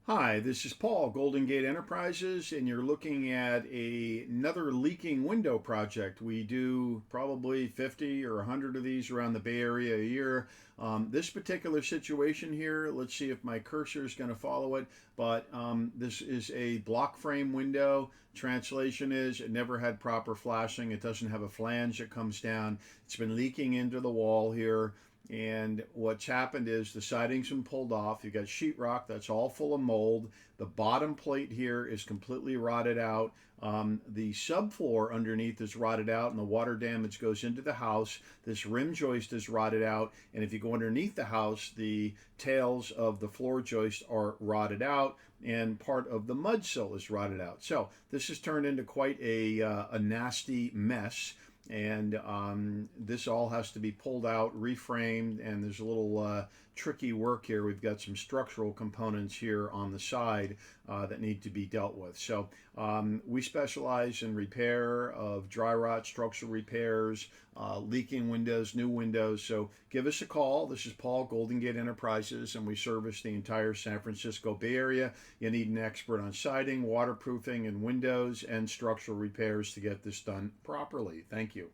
Hi, this is Paul, Golden Gate Enterprises, and you're looking at another leaking window project. We do probably 50 or 100 of these around the Bay Area a year. This particular situation here, let's see if my cursor is going to follow it, but this is a block frame window. Translation is it never had proper flashing. It doesn't have a flange that comes down. It's been leaking into the wall here. And what's happened is the siding's been pulled off. You've got sheetrock that's all full of mold. The bottom plate here is completely rotted out. The subfloor underneath is rotted out, and the water damage goes into the house. This rim joist is rotted out, and if you go underneath the house, the tails of the floor joist are rotted out, and part of the mud sill is rotted out. So this has turned into quite a nasty mess. And this all has to be pulled out, reframed, and there's a little tricky work here. We've got some structural components here on the side that need to be dealt with. So we specialize in repair of dry rot, structural repairs, leaking windows, new windows. So give us a call. This is Paul, Golden Gate Enterprises, and we service the entire San Francisco Bay Area. You need an expert on siding, waterproofing, and windows and structural repairs to get this done properly. Thank you.